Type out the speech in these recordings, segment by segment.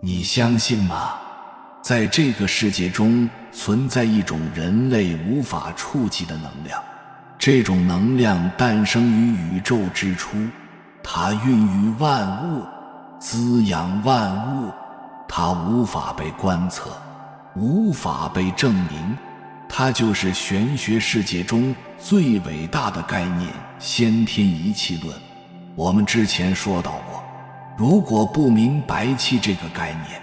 你相信吗？在这个世界中存在一种人类无法触及的能量，这种能量诞生于宇宙之初，它孕育万物，滋养万物，它无法被观测，无法被证明，它就是玄学世界中最伟大的概念——先天一气论。我们之前说到过，如果不明白气这个概念，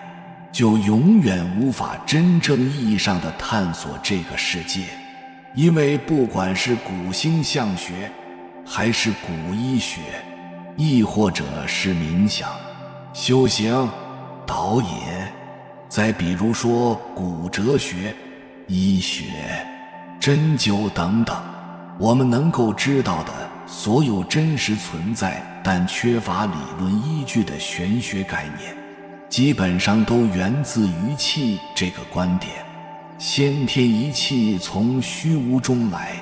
就永远无法真正意义上的探索这个世界。因为不管是古星象学，还是古医学，亦或者是冥想、修行、导引，再比如说古哲学、医学、针灸等等，我们能够知道的所有真实存在但缺乏理论依据的玄学概念，基本上都源自于气这个观点。先天一气从虚无中来，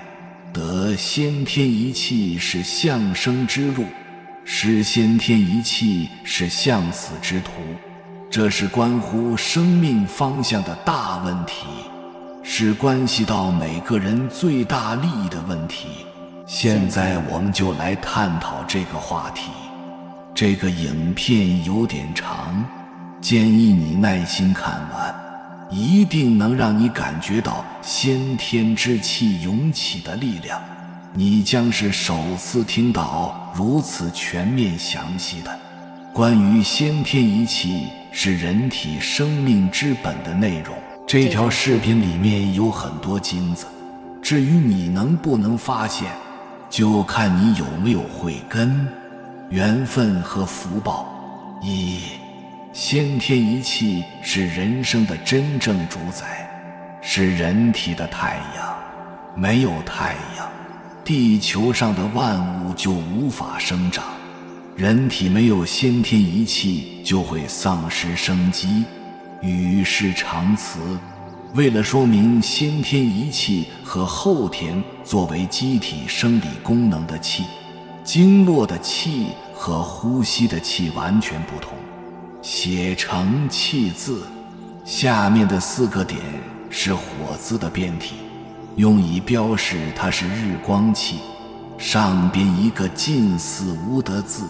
得先天一气是向生之路，失先天一气是向死之途。这是关乎生命方向的大问题，是关系到每个人最大利益的问题。现在我们就来探讨这个话题。这个影片有点长，建议你耐心看完，一定能让你感觉到先天之气涌起的力量。你将是首次听到如此全面详细的关于先天一气是人体生命之本的内容。这条视频里面有很多金子，至于你能不能发现，就看你有没有慧根、缘分和福报。先天一气是人生的真正主宰，是人体的太阳。没有太阳，地球上的万物就无法生长。人体没有先天一气就会丧失生机。语是常词，为了说明先天一气和后天作为机体生理功能的气，经络的气和呼吸的气完全不同。写成气字，下面的4个点是火字的变体，用以标示它是日光气。上边一个近似无的字，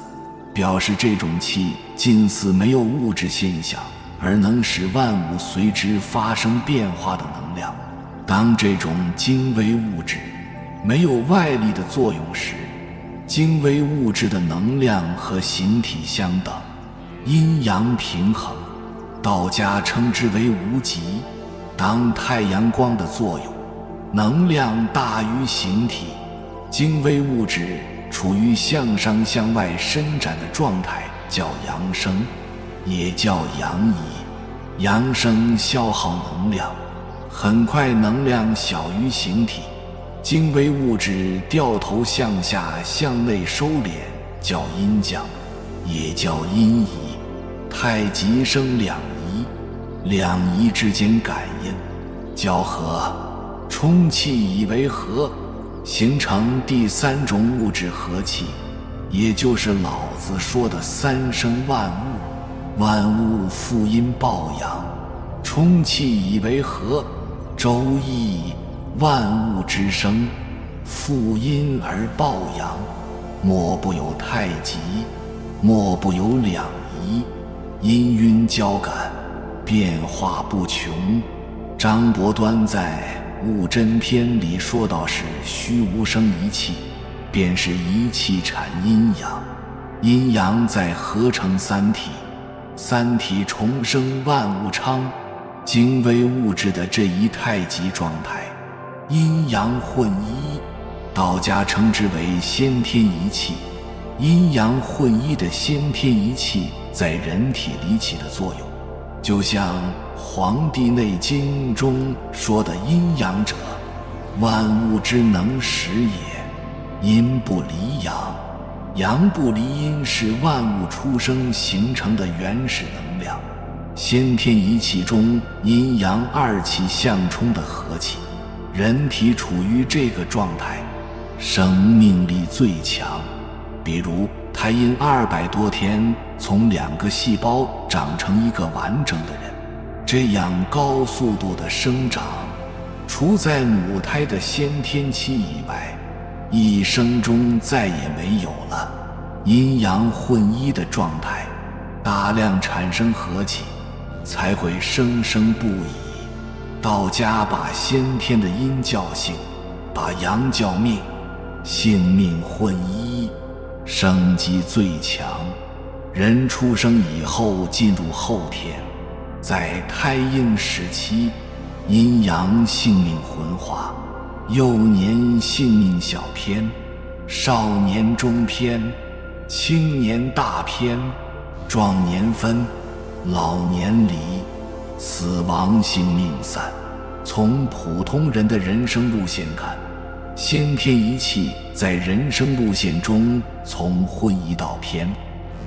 表示这种气近似没有物质现象，而能使万物随之发生变化的能量。当这种精微物质没有外力的作用时，精微物质的能量和形体相等，阴阳平衡，道家称之为无极。当太阳光的作用能量大于形体，精微物质处于向上向外伸展的状态，叫阳生，也叫阳移。阳生消耗能量，很快能量小于形体，精微物质掉头向下向内收敛，叫阴降，也叫阴移。太极生两仪，两仪之间感应交合，充气以为和，形成第3种物质和气，也就是老子说的三生万物。万物负阴抱阳，充气以为和。周易万物之生，负阴而抱阳，莫不有太极，莫不有两仪，氤氲交感，变化不穷。张伯端在《物真篇》里说到是虚无生一气，便是一气产阴阳，阴阳再合成三体，三体重生万物昌。精微物质的这一太极状态，阴阳混一，道家称之为先天一气。阴阳混一的先天一气在人体里起的作用，就像《黄帝内经》中说的阴阳者，万物之能始也。阴不离阳，阳不离阴，是万物出生形成的原始能量。先天一气中阴阳二气相冲的和气，人体处于这个状态，生命力最强。比如他因200多天从2个细胞长成一个完整的人，这样高速度的生长，除在母胎的先天期以外，一生中再也没有了。阴阳混一的状态，大量产生和气，才会生生不已。道家把先天的阴叫性，把阳叫命，性命混一，生机最强。人出生以后进入后天，在胎婴时期，阴阳性命混化，幼年性命小偏，少年中偏，青年大偏，壮年分，老年离，死亡性命散。从普通人的人生路线看，先天一气在人生路线中从混一到偏，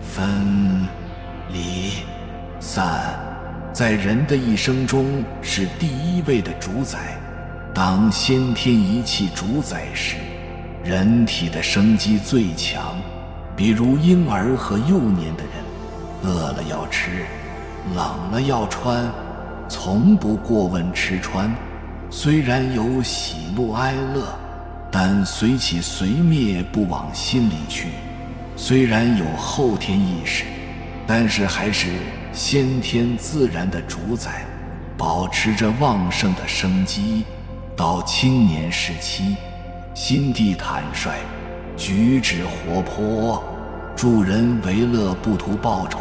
分、离、散，在人的一生中是第一位的主宰。当先天一气主宰时，人体的生机最强。比如婴儿和幼年的人，饿了要吃，冷了要穿，从不过问吃穿。虽然有喜怒哀乐，但随起随灭，不往心里去。虽然有后天意识，但是还是先天自然的主宰，保持着旺盛的生机。到青年时期，心地坦率，举止活泼，助人为乐不图报酬，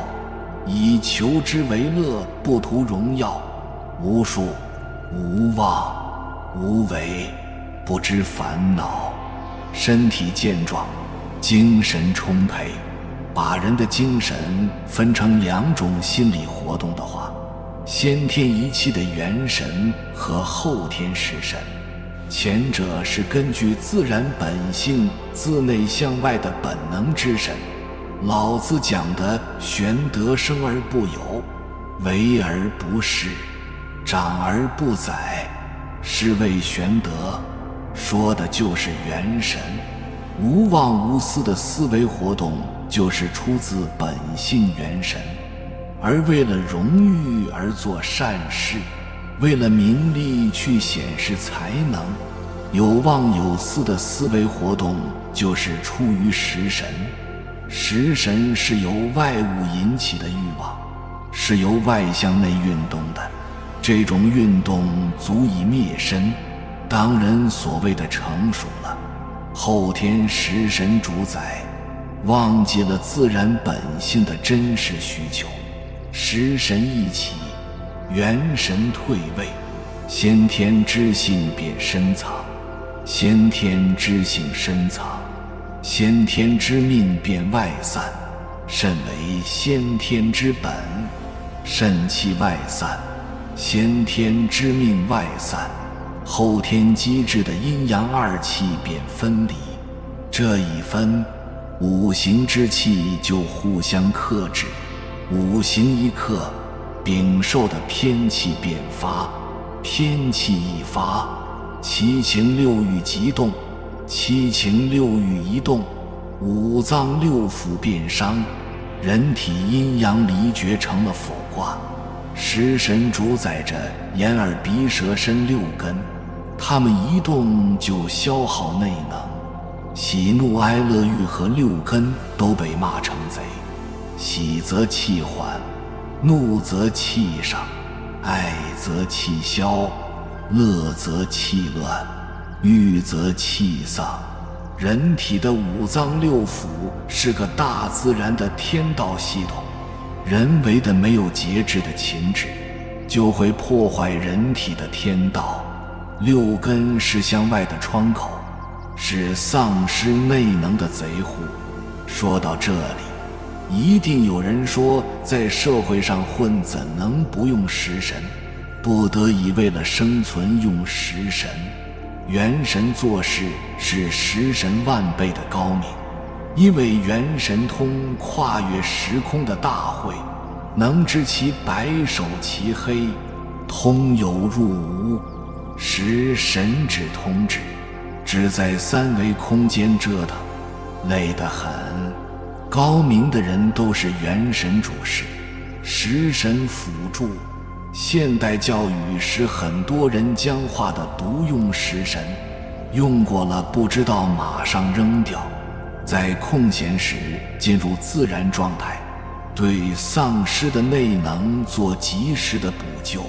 以求之为乐不图荣耀，无术无望无为，不知烦恼，身体健壮，精神充沛。把人的精神分成2种心理活动的话，先天一气的元神和后天食神，前者是根据自然本性自内向外的本能之神。老子讲的玄德生而不有，为而不恃，长而不宰，是谓玄德，说的就是元神。无妄无私的思维活动就是出自本性元神，而为了荣誉而做善事，为了名利去显示才能，有妄有私的思维活动就是出于食神。食神是由外物引起的欲望，是由外向内运动的，这种运动足以灭身，当人所谓的成熟了。后天食神主宰，忘记了自然本性的真实需求，食神一起，元神退位，先天之性便深藏，先天之性深藏，先天之命便外散，肾为先天之本，肾气外散，先天之命外散，后天机制的阴阳2气便分离。这一分，5行之气就互相克制，5行一克，丙受的偏气便发，偏气一发，七情六欲即动，七情六欲一动，5脏6腑便伤，人体阴阳离绝成了否卦。食神主宰着眼耳鼻舌身6根，它们一动就消耗内能，喜怒哀乐欲和6根都被骂成贼。喜则气缓，怒则气上，爱则气消，乐则气乱，欲则气丧。人体的5脏6腑是个大自然的天道系统，人为的没有节制的情志，就会破坏人体的天道。6根是向外的窗口，是丧失内能的贼户。说到这里，一定有人说，在社会上混怎能不用食神？不得已为了生存用食神。元神做事是食神万倍的高明，因为元神通跨越时空的大慧，能知其白首其黑，通有入无。食神只通志，只在3维空间折腾，累得很。高明的人都是元神主事，食神辅助。现代教育使很多人僵化地独用食神，用过了不知道马上扔掉，在空闲时进入自然状态，对丧失的内能做及时的补救。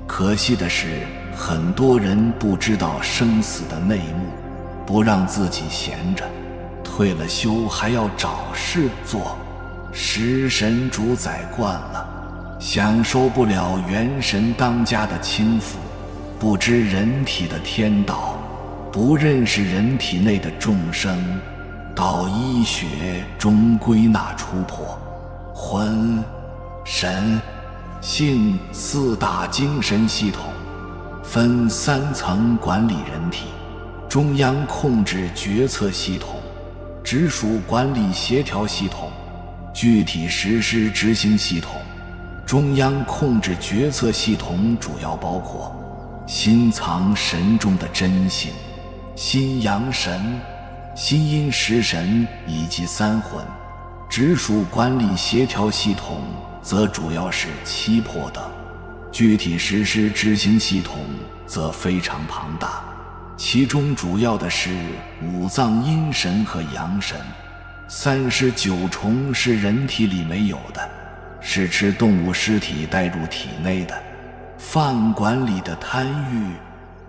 可惜的是，很多人不知道生死的内幕，不让自己闲着，退了休还要找事做，食神主宰惯了，享受不了元神当家的轻浮，不知人体的天道，不认识人体内的众生，到医学中归纳出魄，魂、神、性四大精神系统，分3层管理人体：中央控制决策系统、直属管理协调系统、具体实施执行系统。中央控制决策系统主要包括心藏神中的真心、心阳神、心阴识神以及3魂。直属管理协调系统则主要是7魄等，具体实施执行系统则非常庞大，其中主要的是5脏阴神和阳神。39虫是人体里没有的，是吃动物尸体带入体内的。饭馆里的贪欲、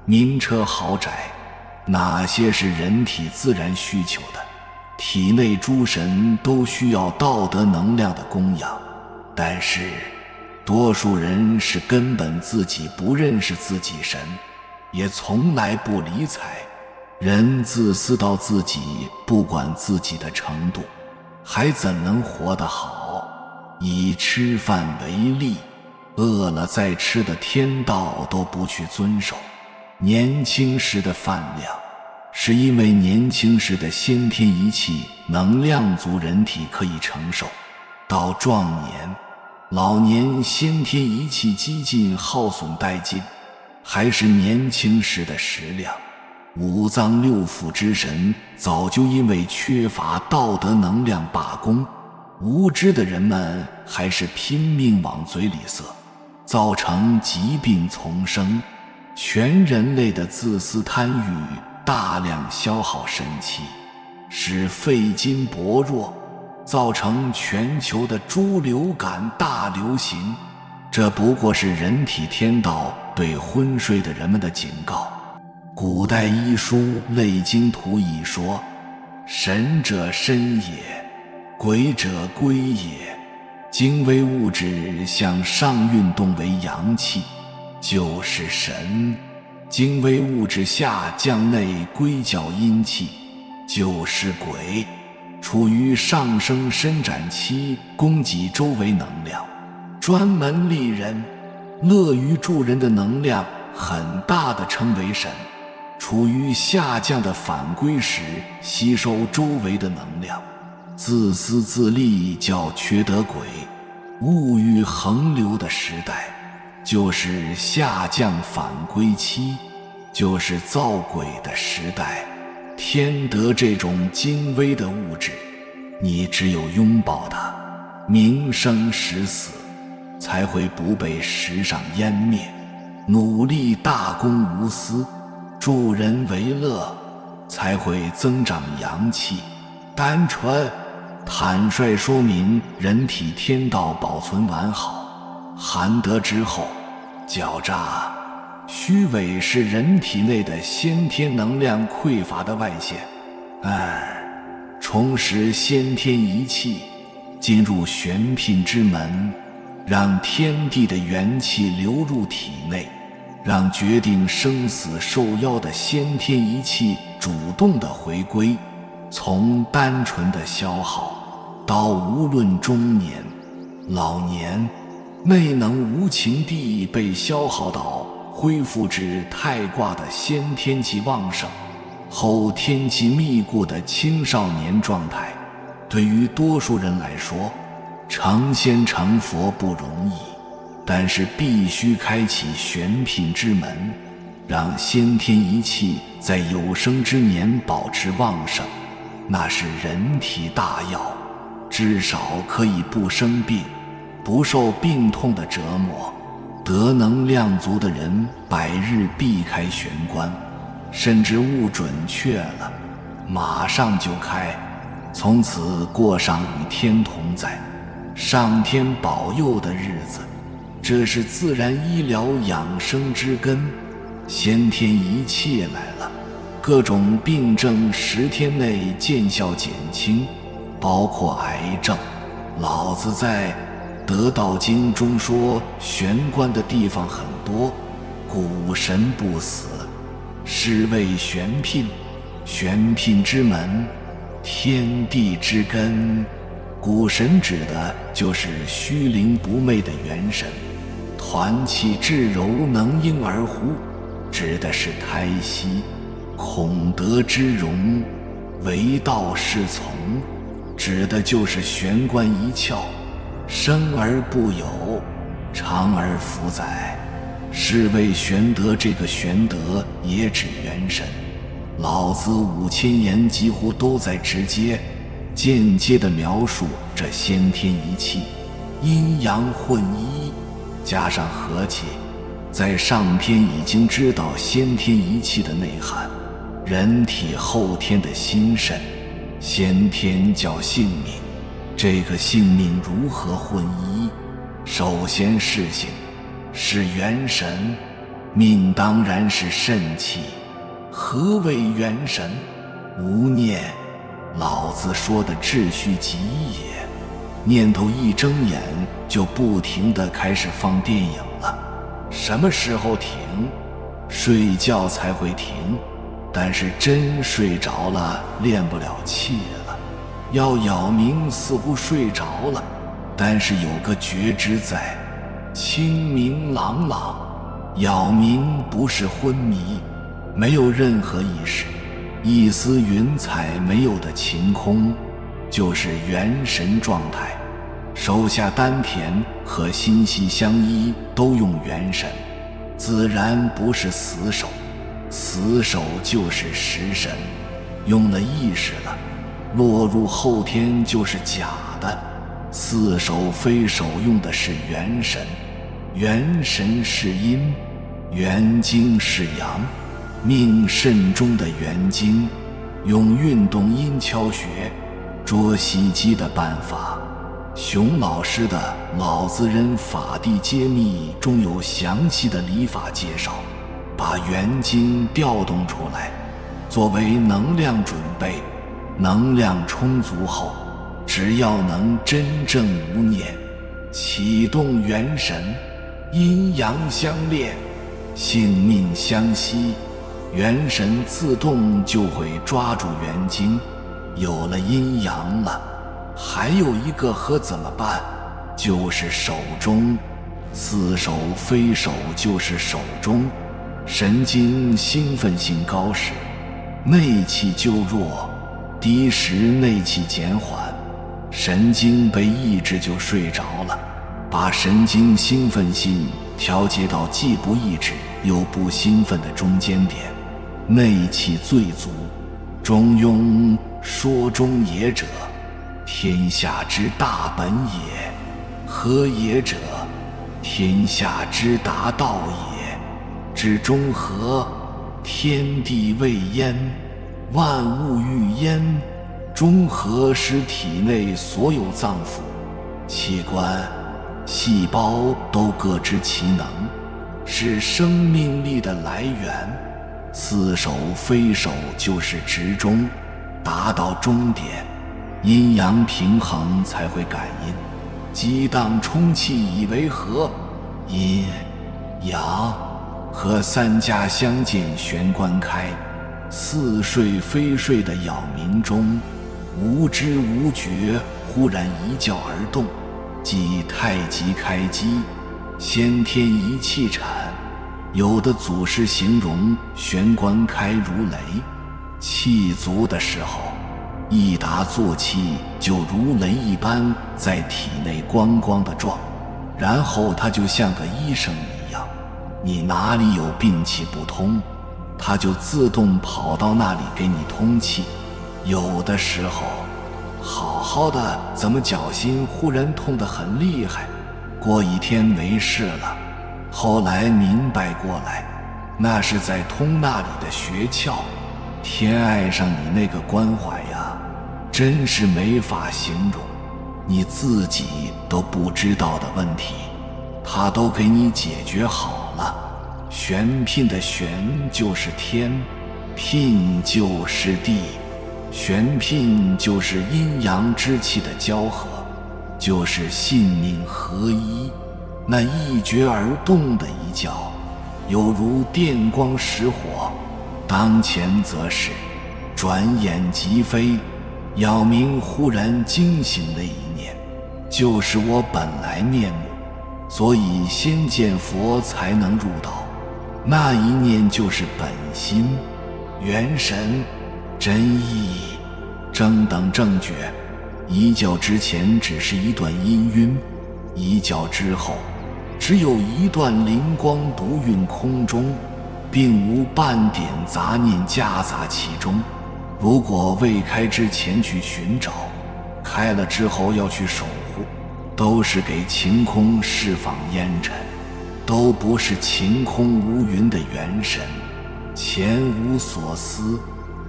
名车豪宅，哪些是人体自然需求的？体内诸神都需要道德能量的供养，但是多数人是根本自己不认识自己神，也从来不理睬。人自私到自己不管自己的程度，还怎能活得好？以吃饭为例，饿了再吃的天道都不去遵守。年轻时的饭量，是因为年轻时的先天仪器能量足，人体可以承受。到壮年、老年，先天仪器几近耗损殆尽，还是年轻时的食量。5脏6腑之神早就因为缺乏道德能量罢工，无知的人们还是拼命往嘴里塞，造成疾病丛生。全人类的自私贪欲大量消耗神气，使肺筋薄弱，造成全球的猪流感大流行。这不过是人体天道对昏睡的人们的警告。古代医书《类经图》一说：神者身也，鬼者龟也。精微物质向上运动为阳气，就是神；精微物质下降内归较阴气，就是鬼。处于上升伸展期，供给周围能量，专门利人、乐于助人的能量很大的称为神。处于下降的反归时，吸收周围的能量，自私自利叫缺德鬼。物欲横流的时代，就是下降反归期，就是造鬼的时代。天得这种精微的物质，你只有拥抱它，名生实死，才会不被时尚湮灭。努力大公无私，助人为乐，才会增长阳气。单纯坦率说明人体天道保存完好。含德之后，狡诈虚伪是人体内的先天能量匮乏的外现。重拾先天仪器，进入玄牝之门，让天地的元气流入体内，让决定生死受夭的先天仪器主动的回归，从单纯的消耗到无论中年、老年，内能无情地被消耗到恢复至太卦的先天气旺盛，后天气密固的青少年状态。对于多数人来说，成仙成佛不容易，但是必须开启玄牝之门，让先天仪器在有生之年保持旺盛，那是人体大药。至少可以不生病，不受病痛的折磨。得能量足的人百日避开玄关，甚至误准确了，马上就开，从此过上与天同在、上天保佑的日子。这是自然医疗养生之根。先天一气来了，各种病症10天内见效减轻，包括癌症。老子在《得道经》中说，玄关的地方很多，古神不死，是谓玄牝。玄牝之门，天地之根。古神指的就是虚灵不昧的元神。团气至柔能婴儿乎，指的是胎息。孔德之容，为道是从，指的就是玄关一窍。生而不有，长而福载，是谓玄德。这个玄德也指元神。老子5000言几乎都在直接、间接地描述这先天一气，阴阳混一，加上和气，在上篇已经知道先天一气的内涵。人体后天的心肾，先天叫性命。这个性命如何混一？首先是性，是元神，命当然是肾气。何为元神？无念。老子说的秩序即也。念头一睁眼就不停地开始放电影了。什么时候停？睡觉才会停。但是真睡着了，练不了气了。要咬明似乎睡着了，但是有个觉知在，清明朗朗。咬明不是昏迷，没有任何意识，一丝云彩没有的晴空，就是元神状态。手下丹田和心系相依，都用元神，自然不是死手。死手就是食神，用了意识了，落入后天就是假的。似手非手用的是元神，元神是阴，元精是阳。命肾中的元精，用运动阴跷穴捉袭击的办法。熊老师的《老子人法地揭秘》中有详细的理法介绍，把元精调动出来，作为能量准备。能量充足后，只要能真正无念，启动元神，阴阳相恋，性命相吸，元神自动就会抓住元精。有了阴阳了，还有一个和怎么办？就是手中。似手非手就是手中。神经兴奋性高时，内气就弱，低时内气减缓，神经被抑制就睡着了。把神经兴奋性调节到既不抑制又不兴奋的中间点，内气最足。中庸说中也者，天下之大本也。和也者，天下之达道也。至中和，天地未焉，万物欲焉。中和使体内所有脏腑、器官、细胞都各知其能，是生命力的来源。似手非手就是直中，达到终点，阴阳平衡才会感应。激荡充气以为和，阴阳和三家相见，玄关开。似睡非睡的扰民中，无知无觉，忽然一觉而动，即太极开机，先天一气产。有的祖师形容玄关开如雷，气足的时候，一达作气就如雷一般在体内咣咣地撞，然后他就像个医生一样，你哪里有病气不通，他就自动跑到那里给你通气。有的时候好好的怎么脚心忽然痛得很厉害，过一天没事了。后来明白过来，那是在通那里的穴窍。天爱上你那个关怀呀，真是没法形容，你自己都不知道的问题，他都给你解决好了。玄牝的玄就是天，牝就是地，玄牝就是阴阳之气的交合，就是性命合一。那一决而动的一觉，犹如电光石火，当前则是，转眼即飞。杳冥忽然惊醒的一念，就是我本来面目，所以先见佛才能入道。那一念就是本心、元神、真意、正等正觉。一觉之前只是一段氤氲，一觉之后只有一段灵光独运空中，并无半点杂念夹杂其中。如果未开之前去寻找，开了之后要去守护，都是给晴空释放烟尘，都不是晴空无云的元神。前无所思，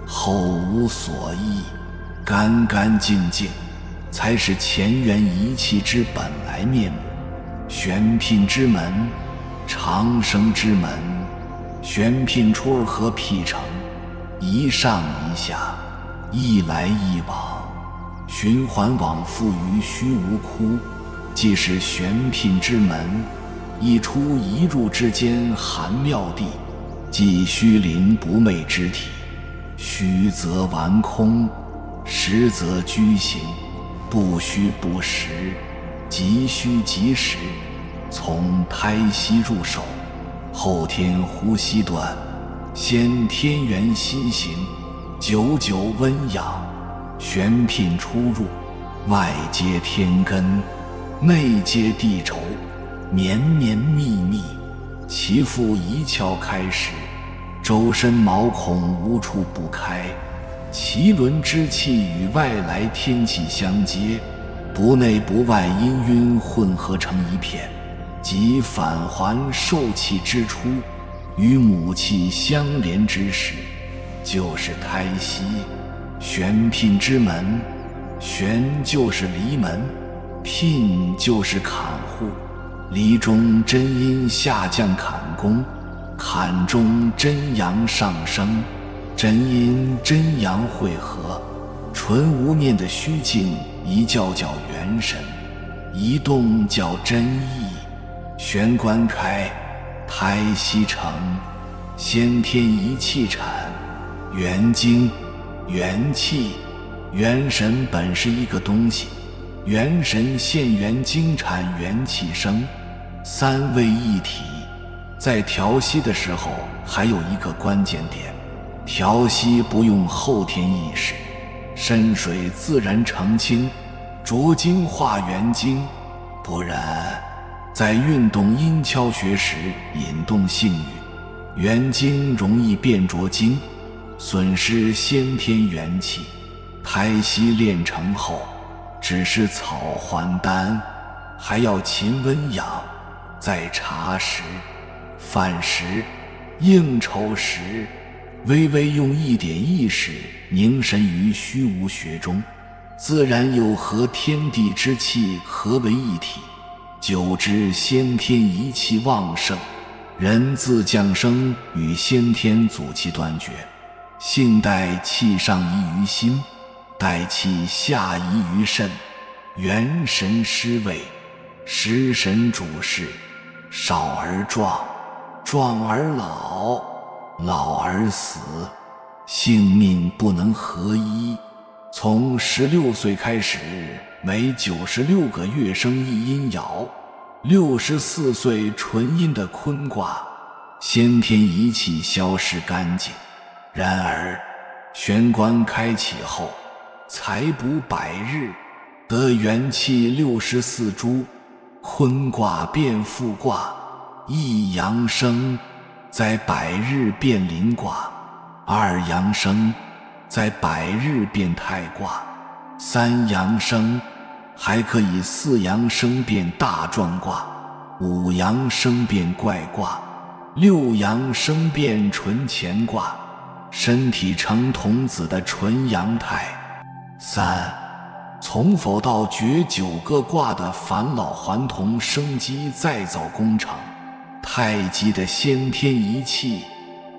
后无所忆，干干净净，才是前缘一气之本来面目。玄牝之门，长生之门，玄牝出而合辟成，一上一下，一来一往，循环往复于虚无窟，即是玄牝之门。一出一入之间含妙地，即虚灵不昧之体。虚则顽空，实则居行，不虚不实，即虚即实。从胎息入手，后天呼吸断，先天元心行，久久温养。玄牝出入，外接天根，内接地轴，绵绵密密。其腹一窍开时，周身毛孔无处不开。其轮之气与外来天气相接，不内不外氤氲混合成一片，即返还受气之初，与母气相连之时，就是胎息。玄牝之门，玄就是离门，牝就是坎户。离中真阴下降坎宫，坎中真阳上升，真阴真阳汇合，纯无念的虚静，一觉叫元神，一动叫真意。玄关开，胎息成，先天一气产，元精、元气。元神本是一个东西，元神现元精产元气生，三位一体。在调息的时候还有一个关键点，调息不用后天意识，深水自然澄清，浊精化元精。不然在运动阴跷穴时引动性欲，元精容易变浊精，损失先天元气。胎息练成后，只是草还丹，还要勤温养。在茶时、饭时、应酬时，微微用一点意识凝神于虚无穴中，自然有和天地之气合为一体。久之，先天一气旺盛，人自降生与先天阻气断绝。性待气上移于心，待气下移于肾，元神失位，食神主事，少而壮，壮而老，老而死，性命不能合一。从16岁开始，每96个月生一阴爻，64岁纯阴的坤卦，先天一气消失干净。然而玄关开启后，才补100日，得元气64株，坤卦变复卦，一阳生，在100日变临卦，二阳生，在100日变太卦， 3阳生，还可以4阳生变大壮卦，5阳生变怪卦，6阳生变纯乾卦，身体成童子的纯阳态。3从否到绝9个卦的返老还童生机再造工程，太极的先天一气，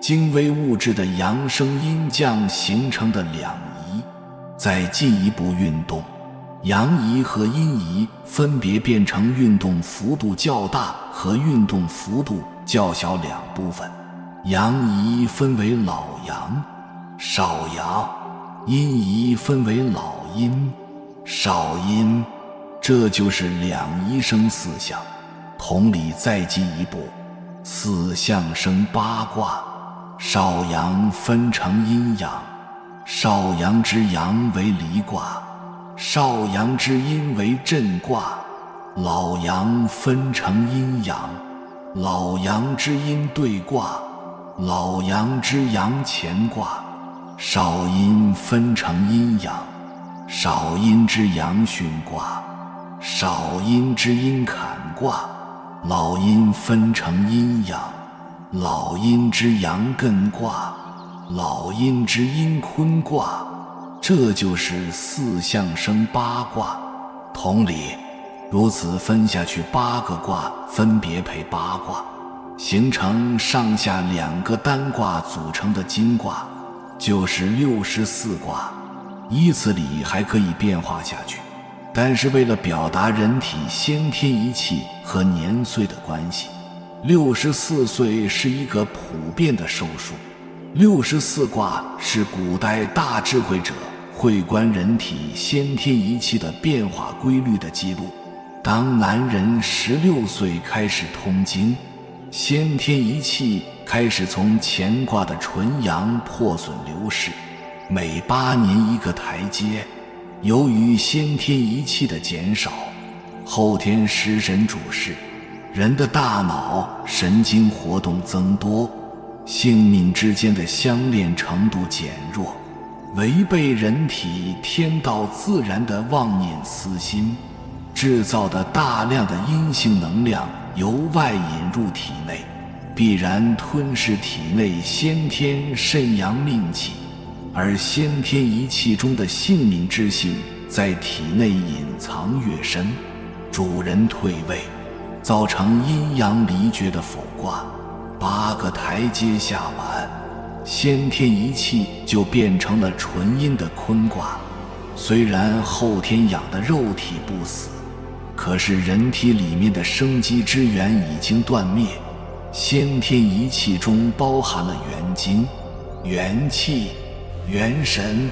精微物质的阳升阴降形成的两仪，再进一步运动，阳仪和阴仪分别变成运动幅度较大和运动幅度较小两部分。阳仪分为老阳、少阳，阴仪分为老阴、少阴，这就是两仪生4象。同理再进一步，4象生8卦，少阳分成阴阳，少阳之阳为离卦，少阳之阴为震卦，老阳分成阴阳，老阳之阴兑卦，老阳之阳乾卦，少阴分成阴阳，少阴之阳巽卦，少阴之阴坎卦，老阴分成阴阳，老阴之阳艮卦，老阴之阴坤卦，这就是4象生8卦。同理，如此分下去8个卦分别配8卦，形成上下2个单卦组成的金卦，就是64卦。依此理还可以变化下去，但是为了表达人体先天一气和年岁的关系，64岁是一个普遍的寿数。64卦是古代大智慧者会观人体先天一气的变化规律的记录。当男人16岁开始通经，先天一气开始从乾卦的纯阳破损流逝，每8年一个台阶。由于先天一气的减少，后天食神主事，人的大脑神经活动增多，性命之间的相恋程度减弱，违背人体天道自然的妄念私心，制造的大量的阴性能量由外引入体内，必然吞噬体内先天肾阳命气，而先天一气中的性命之性在体内隐藏越深，主人退位，造成阴阳离绝的否卦。8个台阶下完，先天一气就变成了纯阴的坤卦。虽然后天养的肉体不死，可是人体里面的生机之源已经断灭。先天一气中包含了元精、元气、元神。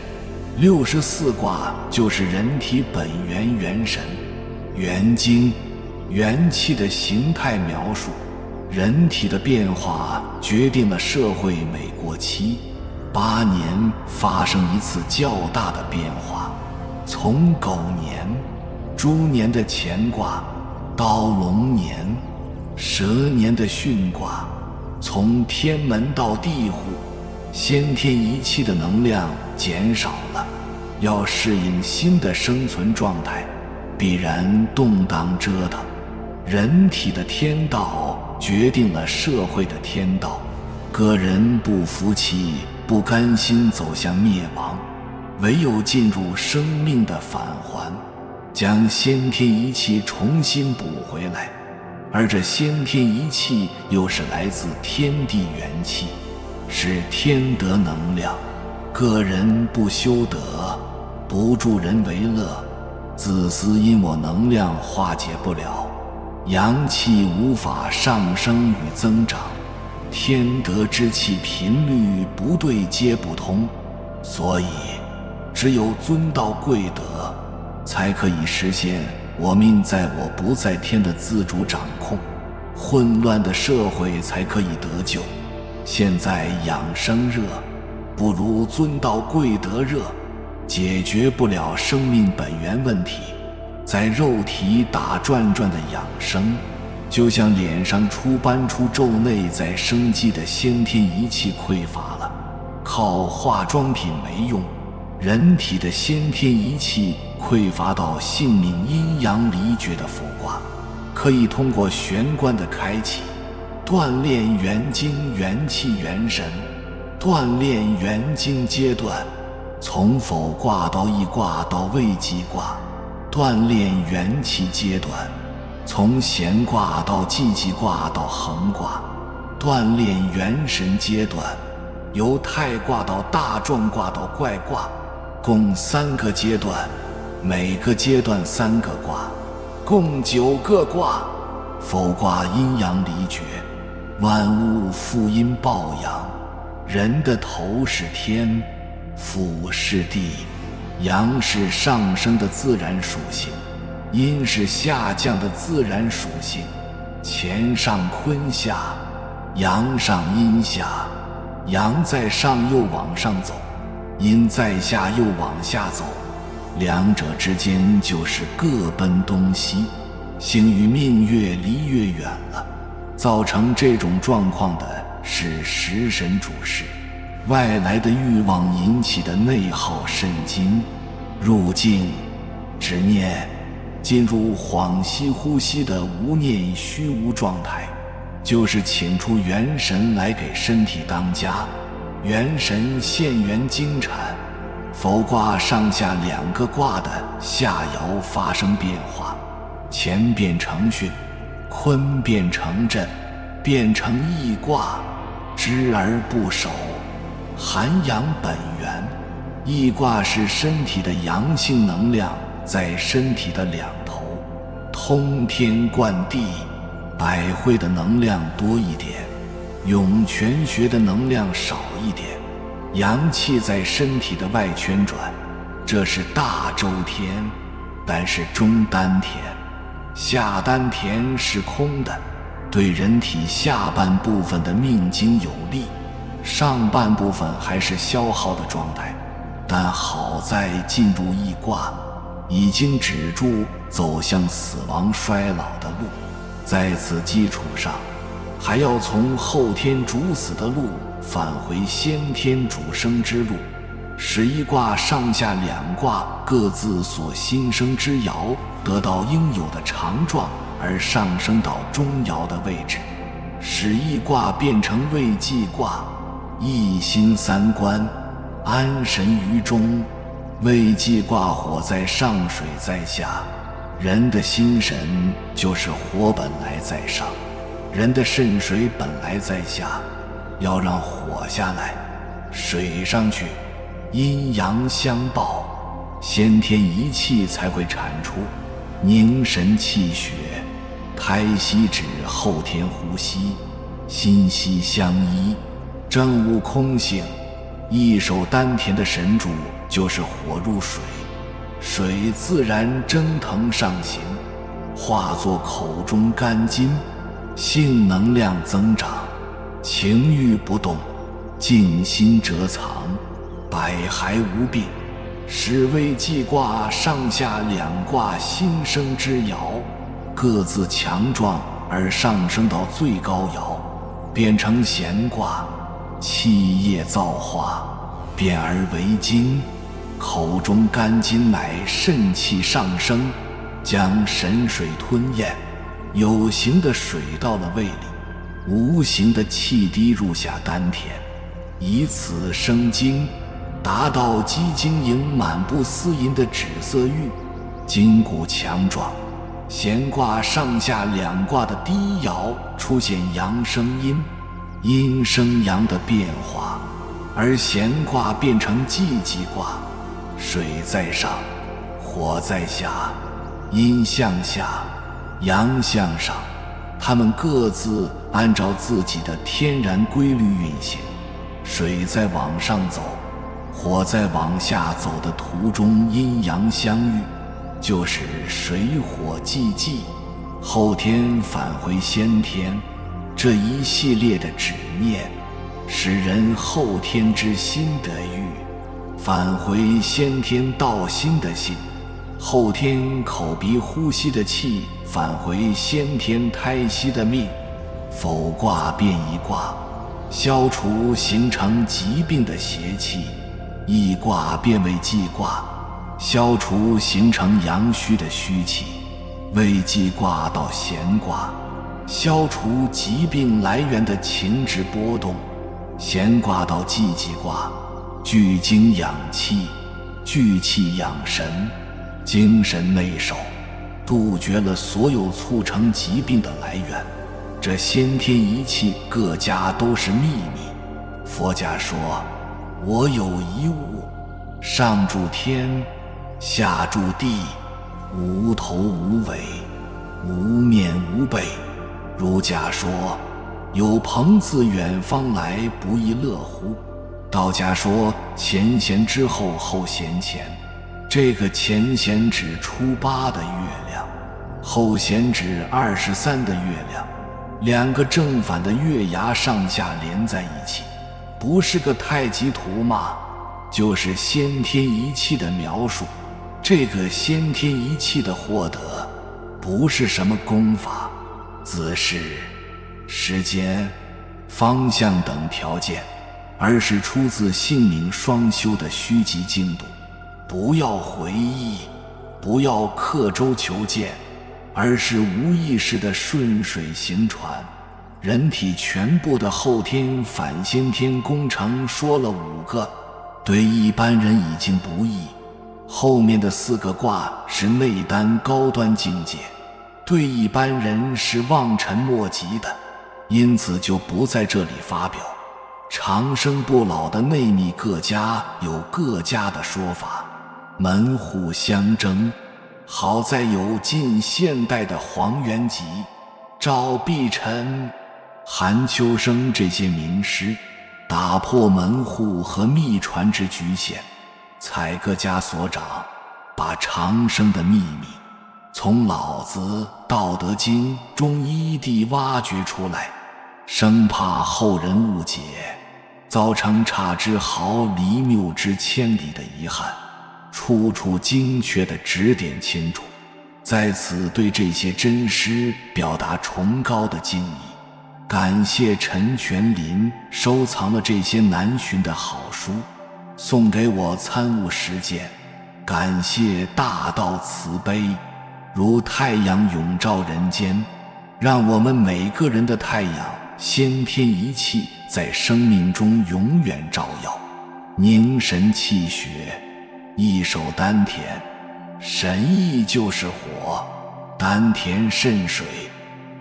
64卦就是人体本源元神、元精、元气的形态描述。人体的变化决定了社会每过期8年发生一次较大的变化。从狗年、猪年的乾卦到龙年、蛇年的巽卦，从天门到地户，先天一气的能量减少了，要适应新的生存状态，必然动荡折腾。人体的天道决定了社会的天道，个人不服气、不甘心走向灭亡，唯有进入生命的返还，将先天一气重新补回来。而这先天一气又是来自天地元气，是天德能量。个人不修德，不助人为乐，自私因我能量化解不了，阳气无法上升与增长，天德之气频率不对接不通，所以只有尊道贵德，才可以实现我命在我不在天的自主掌控，混乱的社会才可以得救。现在养生热，不如尊道贵德热，解决不了生命本源问题。在肉体打转转的养生，就像脸上出斑出皱内在生机的先天一气匮乏了，靠化妆品没用，人体的先天一气匮乏到性命阴阳离绝的佛卦，可以通过玄关的开启，锻炼元精元气元神。锻炼元精阶段，从否卦到易卦到未济卦；锻炼元气阶段，从闲卦到济济卦到恒卦；锻炼元神阶段，由太卦到大壮卦到怪卦，共3个阶段，每个阶段3个卦，共9个卦。否卦阴阳离绝，万物负阴抱阳。人的头是天，腹是地，阳是上升的自然属性，阴是下降的自然属性。乾上坤下，阳上阴下，阳在上又往上走，阴在下又往下走，两者之间就是各奔东西，星与命越离越远了。造成这种状况的是食神主事，外来的欲望引起的内耗肾精，入境执念，进入恍兮呼吸的无念虚无状态，就是请出元神来给身体当家。元神现元精产，否卦上下2个卦的下爻发生变化，乾变成巽，坤变成震，变成易卦，知而不守，涵养本源。易卦是身体的阳性能量在身体的两头，通天贯地，百会的能量多一点，涌泉穴的能量少一点，阳气在身体的外圈转，这是大周天。但是中丹田、下丹田是空的，对人体下半部分的命经有利，上半部分还是消耗的状态。但好在进入易卦，已经止住走向死亡衰老的路，在此基础上，还要从后天主死的路返回先天主生之路，使一卦上下2卦各自所新生之爻得到应有的长壮，而上升到中爻的位置，使一卦变成未济卦。一心3观，安神于中。未济卦火在上，水在下，人的心神就是火本来在上，人的肾水本来在下，要让火下来，水上去，阴阳相报，先天一气才会产出。凝神气血，胎息止后天呼吸，心息相依，正悟空性。一手丹田的神主就是火入水，水自然蒸腾上行，化作口中甘金，性能量增长，情欲不动，静心折藏，百骸无病，使未济卦上下2卦新生之爻各自强壮，而上升到最高爻，变成咸卦，气液造化，变而为金。口中甘金乃肾气上升，将神水吞咽，有形的水到了胃里，无形的气滴入下丹田，以此生精，达到鸡精盈满布丝银的紫色玉，筋骨强壮。咸卦上下2卦的第一爻出现阳生阴，阴生阳的变化，而咸卦变成济济卦，水在上，火在下，阴向下，阳向上，它们各自按照自己的天然规律运行。水在往上走，火在往下走的途中，阴阳相遇，就是水火既济，后天返回先天。这一系列的执念，使人后天之心得欲，返回先天道心的心，后天口鼻呼吸的气，返回先天胎息的命。否卦变一卦，消除形成疾病的邪气，易卦变为忌卦，消除形成阳虚的虚气；未济卦到咸卦，消除疾病来源的情志波动；咸卦到济济卦，聚精养气，聚气养神，精神内守，杜绝了所有促成疾病的来源。这先天一气各家都是秘密。佛家说，我有一物，上住天，下住地，无头无尾，无面无背。儒家说，有朋自远方来，不亦乐乎。道家说，前贤之后，后贤前。这个前贤指初8的月亮，后贤指23的月亮，两个正反的月牙上下连在一起，不是个太极图吗？就是先天一气的描述。这个先天一气的获得，不是什么功法、姿势、时间、方向等条件，而是出自性命双修的虚极精度。不要回忆，不要刻舟求剑，而是无意识的顺水行船。人体全部的后天反先天工程说了5个，对一般人已经不易。后面的4个卦是内丹高端境界，对一般人是望尘莫及的，因此就不在这里发表。长生不老的内秘各家有各家的说法，门户相争。好在有近现代的黄元吉、赵碧晨、韩秋生这些名师，打破门户和秘传之局限，采各家所长，把长生的秘密从老子、道德经中一地挖掘出来，生怕后人误解，造成差之毫厘谬之千里的遗憾，处处精确地指点清楚。在此对这些真师表达崇高的敬意，感谢陈全林收藏了这些难寻的好书，送给我参悟实践。感谢大道慈悲，如太阳永照人间，让我们每个人的太阳先天一气在生命中永远照耀。凝神气血，一手丹田，神意就是火，丹田渗水，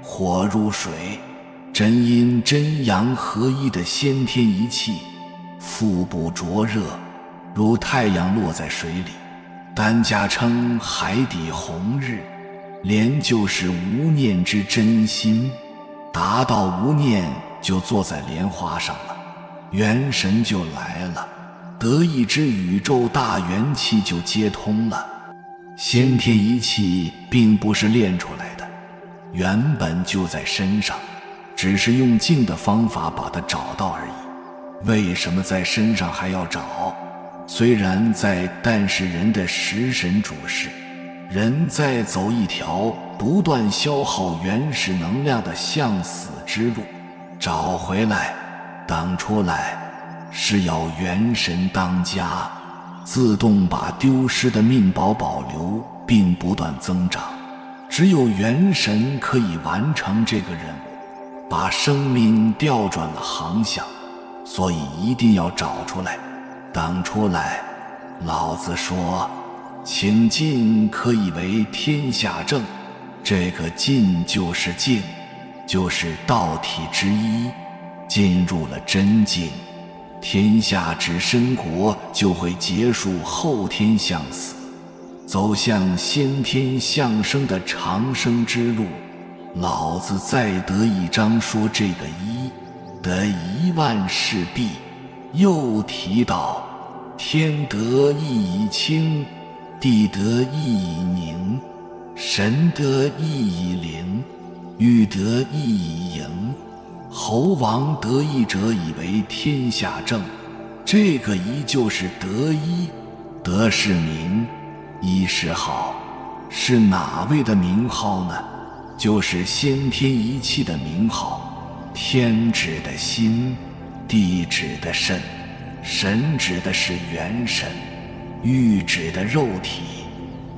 火入水，真阴真阳合一的先天一气，腹部灼热，如太阳落在水里。丹家称海底红日，莲就是无念之真心，达到无念就坐在莲花上了，元神就来了，得一之宇宙大元气就接通了。先天一气并不是练出来的，原本就在身上，只是用静的方法把它找到而已。为什么在身上还要找？虽然在，但是人的食神主事，人在走一条不断消耗原始能量的向死之路，找回来、等出来，是要元神当家，自动把丢失的命宝保留并不断增长。只有元神可以完成这个任务，把生命调转了航向，所以一定要找出来，等出来。老子说，请进可以为天下正，这个进就是静，就是道体之一。进入了真静，天下之身国就会结束后天向死，走向先天向生的长生之路。老子再得一章说这个一，得10000事毕。又提到天得意以清，地得意以宁，神得意以灵，欲得意以盈，侯王得意者以为天下正。这个一就是得一，得是名，一是号，是哪位的名号呢？就是先天一气的名号。天指的心，地指的肾，神指的是元神，玉指的肉体，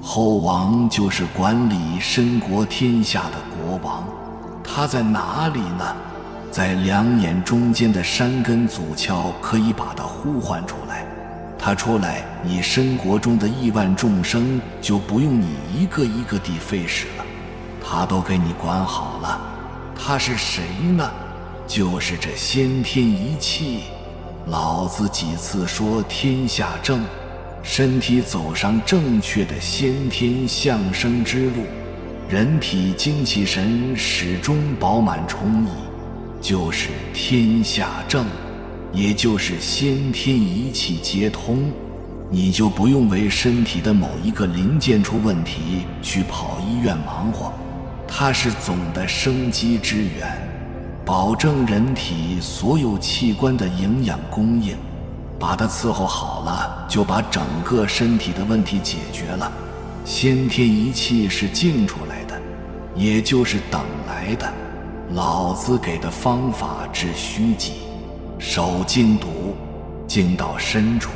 后王就是管理申国天下的国王。他在哪里呢？在两眼中间的山根祖窍可以把他呼唤出来，他出来，你申国中的亿万众生就不用你一个一个地费事了，他都给你管好了。他是谁呢？就是这先天一气。老子几次说天下正，身体走上正确的先天相生之路，人体精气神始终饱满充溢，就是天下正，也就是先天一气皆通。你就不用为身体的某一个零件出问题去跑医院忙活，它是总的生机之源，保证人体所有器官的营养供应，把它伺候好了，就把整个身体的问题解决了。先天一气是静出来的，也就是等来的。老子给的方法治虚极，手静笃，静到深处，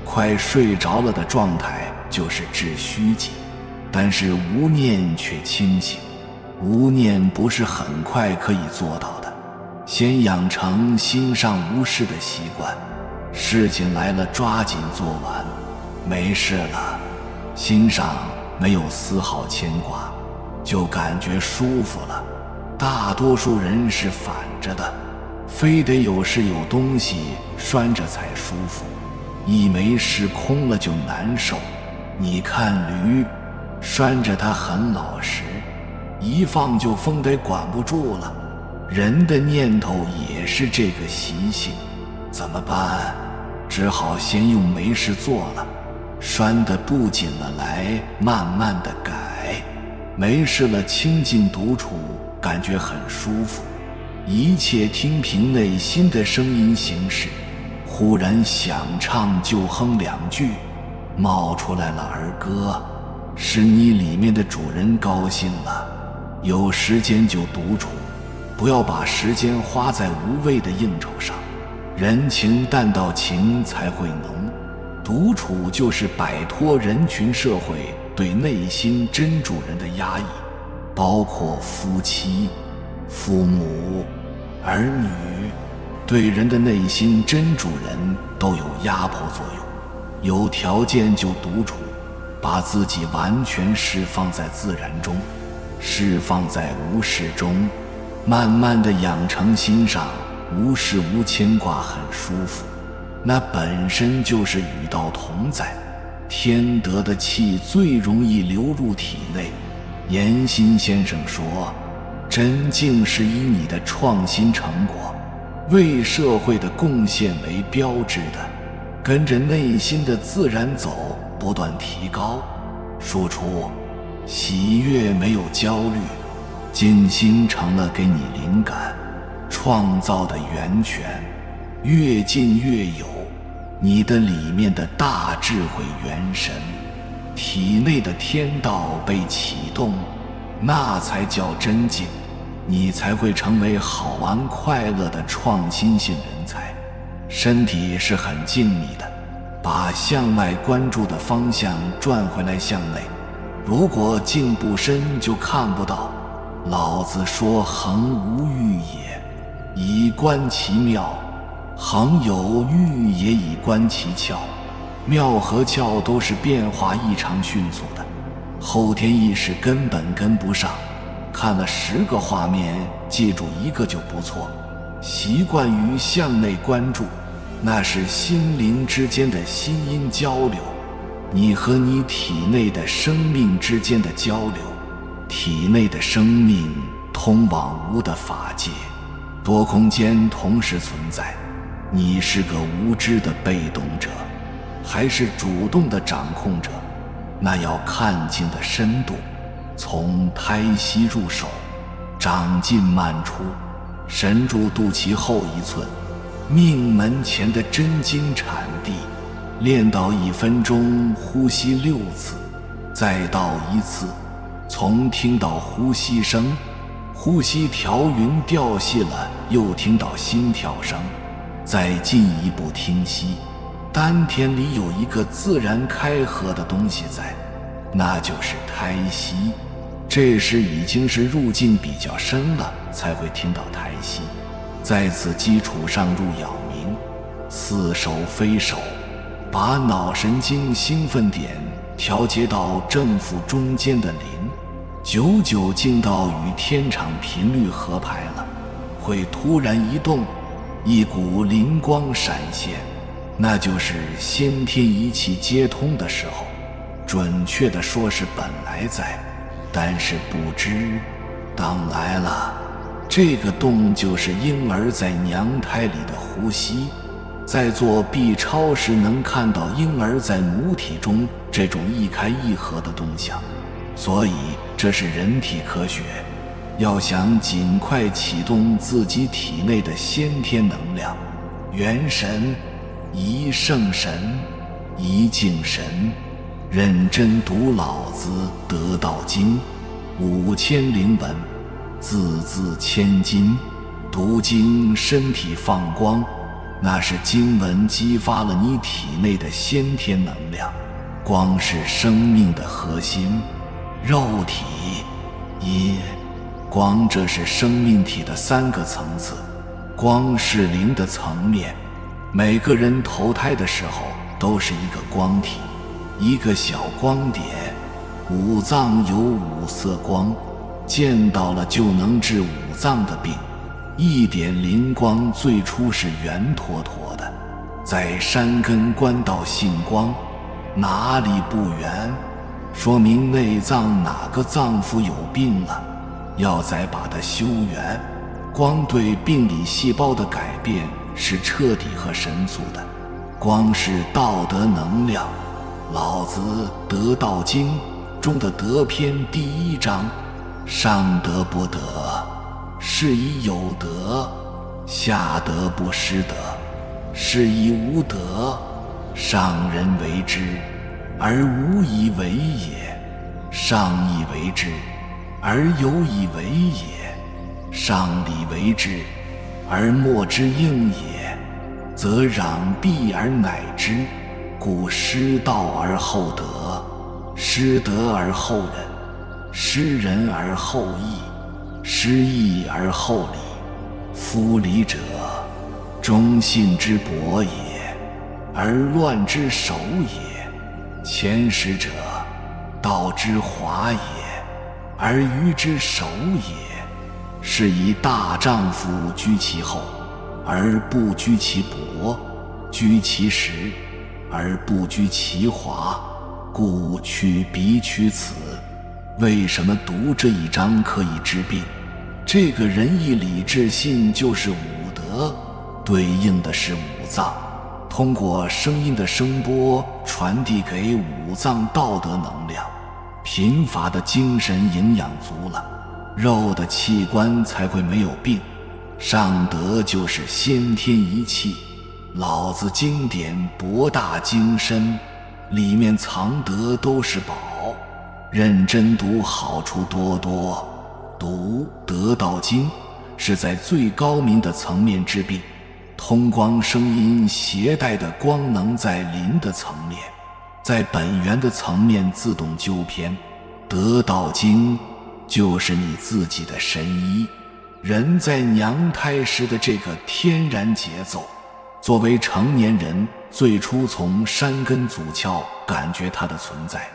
快睡着了的状态就是治虚极。但是无念却清醒，无念不是很快可以做到的，先养成心上无事的习惯，事情来了抓紧做完，没事了，心上没有丝毫牵挂，就感觉舒服了。大多数人是反着的，非得有事有东西拴着才舒服，一没事空了就难受。你看驴，拴着它很老实，一放就疯得管不住了。人的念头也是这个习性，怎么办？只好先用没事做了，拴得不紧了来慢慢的改。没事了清静独处，感觉很舒服，一切听凭内心的声音行事。忽然想唱就哼两句，冒出来了儿歌，使你里面的主人高兴了。有时间就独处，不要把时间花在无谓的应酬上，人情淡到情才会浓。独处就是摆脱人群社会对内心真主人的压抑，包括夫妻、父母、儿女，对人的内心真主人都有压迫作用。有条件就独处，把自己完全释放在自然中，释放在无事中，慢慢地养成心上无事无牵挂，很舒服。那本身就是与道同在，天得的气最容易流入体内。严新先生说，真静是以你的创新成果，为社会的贡献为标志的，跟着内心的自然走，不断提高，输出喜悦，没有焦虑，静心成了给你灵感创造的源泉，越近越有你的里面的大智慧元神，体内的天道被启动，那才叫真静，你才会成为好玩快乐的创新性人才。身体是很静谧的，把向外关注的方向转回来向内，如果静不深就看不到。老子说恒无欲也，以观其妙，恒有欲也，以观其窍。妙和窍都是变化异常迅速的，后天意识根本跟不上，看了10个画面，记住1个就不错。习惯于向内关注，那是心灵之间的心音交流，你和你体内的生命之间的交流。体内的生命通往无的法界，多空间同时存在。你是个无知的被动者，还是主动的掌控者？那要看清的深度，从胎息入手，长进慢出，神住肚脐后1寸，命门前的真经产地，练到1分钟呼吸6次，再到1次，从听到呼吸声，呼吸调匀调细了，又听到心跳声，再进一步听息，丹田里有一个自然开合的东西在，那就是胎息。这时已经是入境比较深了，才会听到胎息。在此基础上入咬明，似手非手，把脑神经兴奋点调节到正负中间的0，久久静到与天场频率合拍了，会突然一动，一股灵光闪现，那就是先天一气接通的时候。准确地说是本来在，但是不知当来了。这个动就是婴儿在娘胎里的呼吸。在做 B 超时能看到婴儿在母体中这种一开一合的动向，所以这是人体科学。要想尽快启动自己体内的先天能量，元神、一圣神、一敬神，认真读老子得道经5000灵文，字字千金。读经身体放光，那是经文激发了你体内的先天能量。光是生命的核心，肉体、阴、光，这是生命体的3个层次。光是灵的层面，每个人投胎的时候都是一个光体，一个小光点。五脏有5色光，见到了就能治5脏的病。一点灵光最初是圆坨坨的，在山根观到性光，哪里不圆，说明内脏哪个脏腑有病了，要再把它修圆。光对病理细胞的改变是彻底和神速的。光是道德能量。老子得道经中的德篇第1章，上德不德，是以有德；下德不失德，是以无德。上人为之，而无以为也；上义为之，而有以为也；上礼为之，而莫之应也，则攘臂而乃之。故失道而后德，失德而后仁，失仁而后义，失义而后礼。夫礼者，忠信之薄也，而乱之首也；谦实者，道之华也，而愚之首也。是以大丈夫居其厚，而不居其薄；居其实，而不居其华。故取彼取此。为什么读这一章可以治病？这个仁义礼智信就是5德，对应的是5脏，通过声音的声波传递给5脏道德能量。贫乏的精神营养足了，肉的器官才会没有病。上德就是先天一气。老子经典博大精深，里面藏德都是宝，认真读好处多多。读得道经是在最高明的层面治病，通光声音携带的光能在灵的层面，在本源的层面自动纠偏。得道经就是你自己的神医，人在娘胎时的这个天然节奏。作为成年人，最初从山根祖窍感觉它的存在，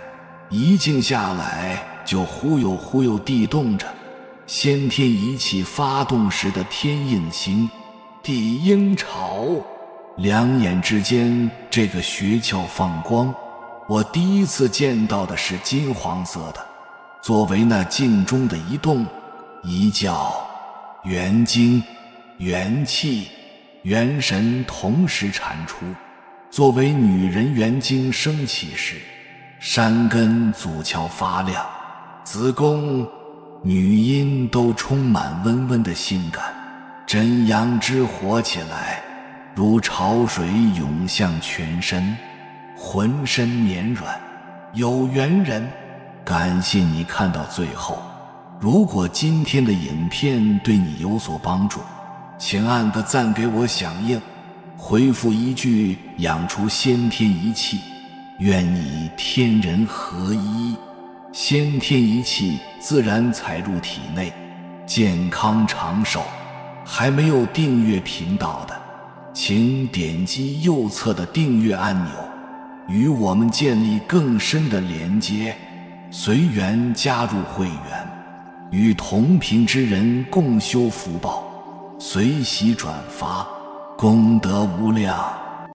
一静下来就忽悠地动着。先天一气发动时的天应星、地应潮，两眼之间这个穴窍放光。我第一次见到的是金黄色的，作为那静中的一动一叫，元精、元气、元神同时产出。作为女人元精升起时，山根祖窍发亮，子宫、女阴都充满温温的性感，真阳之活起来，如潮水涌向全身，浑身绵软。有缘人，感谢你看到最后。如果今天的影片对你有所帮助，请按个赞给我响应，回复一句，养出先天一气，愿你天人合一，先天一气自然采入体内，健康长寿。还没有订阅频道的，请点击右侧的订阅按钮，与我们建立更深的连接，随缘加入会员，与同频之人共修福报，随喜转发，功德无量。